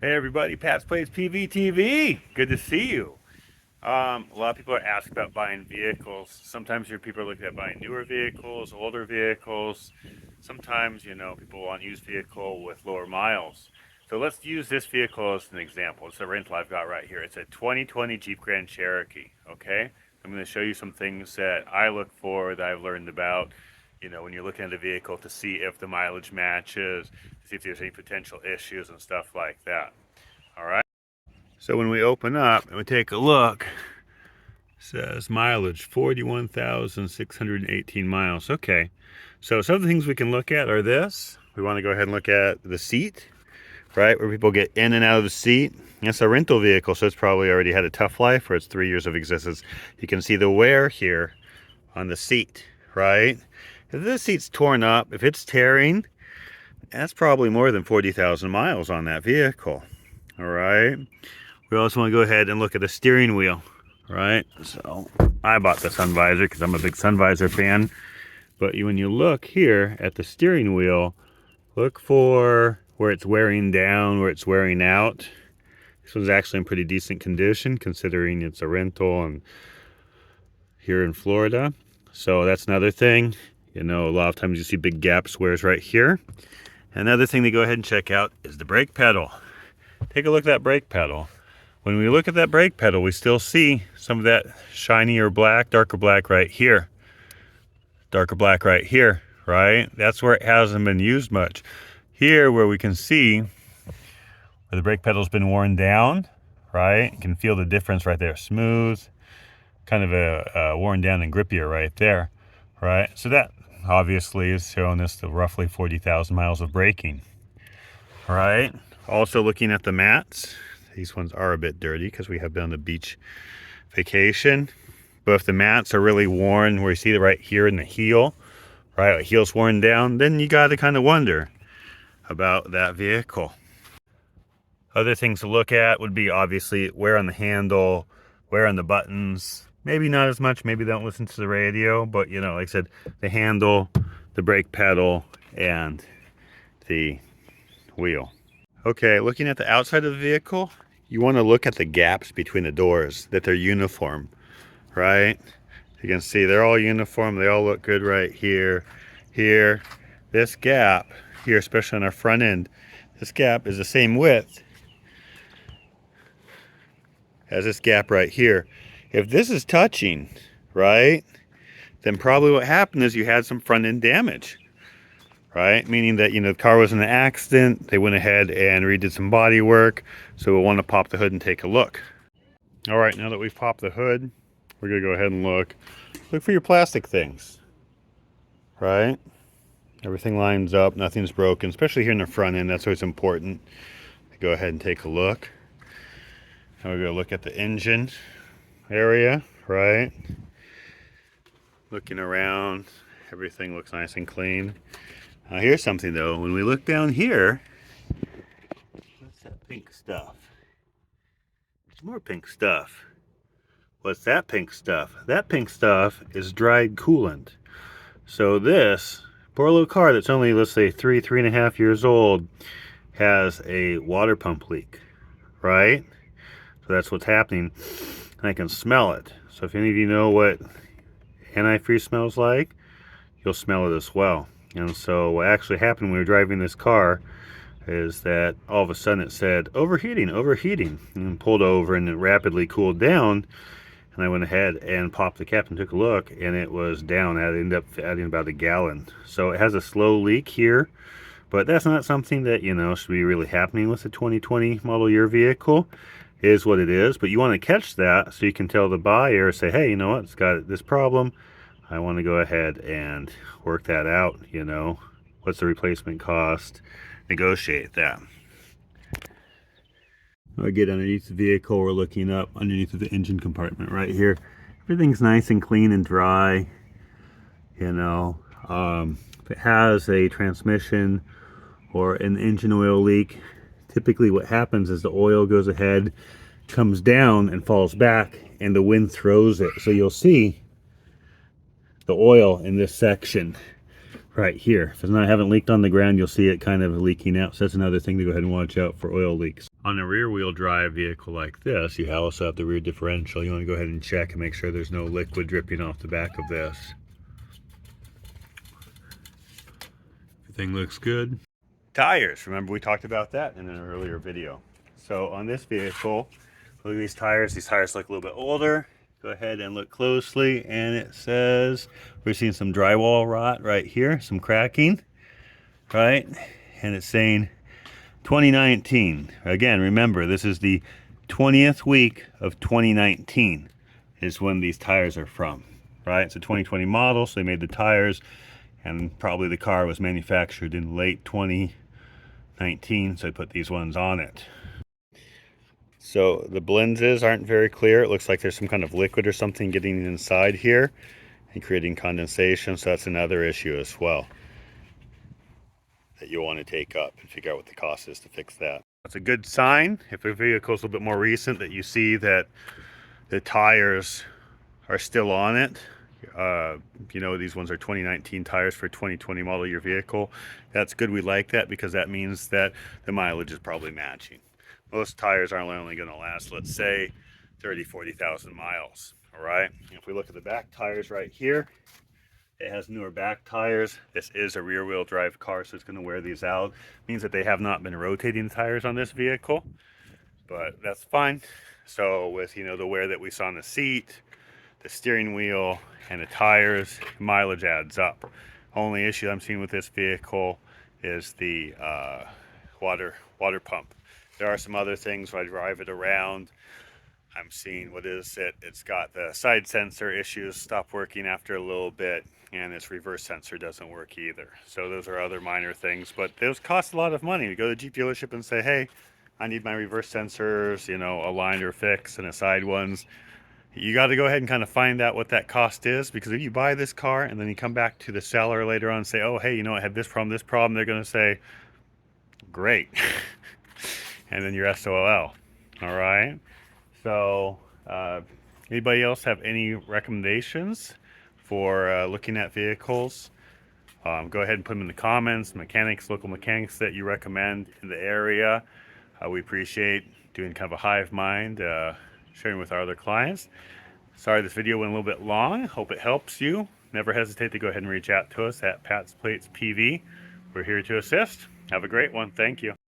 Hey everybody, PatsPlatesPv TV. Good to see you. A lot of people are asked about buying vehicles. Sometimes people are looking at buying newer vehicles, older vehicles. Sometimes, people want a used vehicle with lower miles. So let's use this vehicle as an example. It's a rental I've got right here. It's a 2020 Jeep Grand Cherokee, okay? I'm going to show you some things that I look for, that I've learned about, when you're looking at a vehicle to see if the mileage matches, to see if there's any potential issues and stuff like that. All right. So when we open up and we take a look, it says mileage 41,618 miles. Okay. So some of the things we can look at are this. We want to go ahead and look at the seat, right? Where people get in and out of the seat. It's a rental vehicle, so it's probably already had a tough life or it's 3 years of existence. You can see the wear here on the seat, right? If this seat's torn up, if it's tearing, that's probably more than 40,000 miles on that vehicle. All right. We also want to go ahead and look at the steering wheel, right? So I bought the sun visor because I'm a big sun visor fan. But when you look here at the steering wheel, look for where it's wearing down, where it's wearing out. This one's actually in pretty decent condition considering it's a rental and here in Florida. So that's another thing. A lot of times you see big gap squares right here. Another thing to go ahead and check out is the brake pedal. Take a look at that brake pedal. When we look at that brake pedal, we still see some of that shinier black, darker black right here. Darker black right here, right? That's where it hasn't been used much. Here, where we can see where the brake pedal's been worn down, right? You can feel the difference right there. Smooth, kind of a worn down and grippier right there, right? So that obviously is showing us the roughly 40,000 miles of braking, right? Also looking at the mats. These ones are a bit dirty because we have been on the beach vacation. But if the mats are really worn, where you see it right here in the heel, right, the heel's worn down, then you got to kind of wonder about that vehicle. Other things to look at would be obviously wear on the handle, wear on the buttons. Maybe not as much, maybe don't listen to the radio, but like I said, the handle, the brake pedal, and the wheel. Okay, looking at the outside of the vehicle, you want to look at the gaps between the doors, that they're uniform, right? You can see they're all uniform. They all look good right here, here. This gap here, especially on our front end, this gap is the same width as this gap right here. If this is touching, right, then probably what happened is you had some front end damage. Right? Meaning that, the car was in an accident, they went ahead and redid some body work, so we'll want to pop the hood and take a look. All right, now that we've popped the hood, we're going to go ahead and look for your plastic things, right? Everything lines up, nothing's broken, especially here in the front end. That's always important. Go ahead and take a look. Now we're going to look at the engine area, right? Looking around, everything looks nice and clean. Now here's something though, when we look down here, what's that pink stuff? There's more pink stuff. What's that pink stuff? That pink stuff is dried coolant. So this poor little car that's only, let's say, 3.5 years old has a water pump leak, right? So that's what's happening, and I can smell it. So if any of you know what antifreeze smells like, you'll smell it as well. And so what actually happened when we were driving this car is that all of a sudden it said overheating, overheating, and pulled over and it rapidly cooled down. And I went ahead and popped the cap and took a look, and it was down. I ended up adding about a gallon. So it has a slow leak here, but that's not something that should be really happening with the 2020 model year vehicle. It is what it is, but you want to catch that so you can tell the buyer, say, hey, you know what, it's got this problem. I want to go ahead and work that out, what's the replacement cost, negotiate that. When I get underneath the vehicle, we're looking up underneath of the engine compartment right here. Everything's nice and clean and dry, if it has a transmission or an engine oil leak, typically what happens is the oil goes ahead, comes down and falls back, and the wind throws it. So you'll see the oil in this section right here. If it's not haven't leaked on the ground, you'll see it kind of leaking out. So that's another thing to go ahead and watch out for oil leaks. On a rear wheel drive vehicle like this, you also have the rear differential. You want to go ahead and check and make sure there's no liquid dripping off the back of this. Everything looks good. Tires, remember we talked about that in an earlier video. So on this vehicle, look at these tires. These tires look a little bit older. Go ahead and look closely, and it says we're seeing some drywall rot right here, some cracking, right? And it's saying 2019. Again, remember, this is the 20th week of 2019 is when these tires are from, right? It's a 2020 model, so they made the tires, and probably the car was manufactured in late 2019, so I put these ones on it. So the lenses aren't very clear. It looks like there's some kind of liquid or something getting inside here and creating condensation, so that's another issue as well that you'll want to take up and figure out what the cost is to fix that. That's a good sign if a vehicle is a little bit more recent that you see that the tires are still on it. You know, these ones are 2019 tires for 2020 model year vehicle. That's good. We like that because that means that the mileage is probably matching. Most tires are only going to last, let's say, 30,000-40,000 miles. All right. If we look at the back tires right here, it has newer back tires. This is a rear wheel drive car, so it's going to wear these out. Means that they have not been rotating the tires on this vehicle, but that's fine. So with, you know, the wear that we saw on the seat, the steering wheel, and the tires, mileage adds up. Only issue I'm seeing with this vehicle is the water pump. There are some other things when I drive it around. I'm seeing, what is it? It's got the side sensor issues, stop working after a little bit, and its reverse sensor doesn't work either. So those are other minor things, but those cost a lot of money. You go to the Jeep dealership and say, hey, I need my reverse sensors, you know, aligned or fixed, and the side ones. You got to go ahead and kind of find out what that cost is, because if you buy this car and then you come back to the seller later on and say, oh, hey, you know, I had this problem, they're going to say, great. And then you're SOL. All right. So anybody else have any recommendations for looking at vehicles? Go ahead and put them in the comments. Local mechanics that you recommend in the area. We appreciate doing kind of a hive mind, sharing with our other clients. Sorry this video went a little bit long. Hope it helps you. Never hesitate to go ahead and reach out to us at PatsPlatesPv. We're here to assist. Have a great one. Thank you.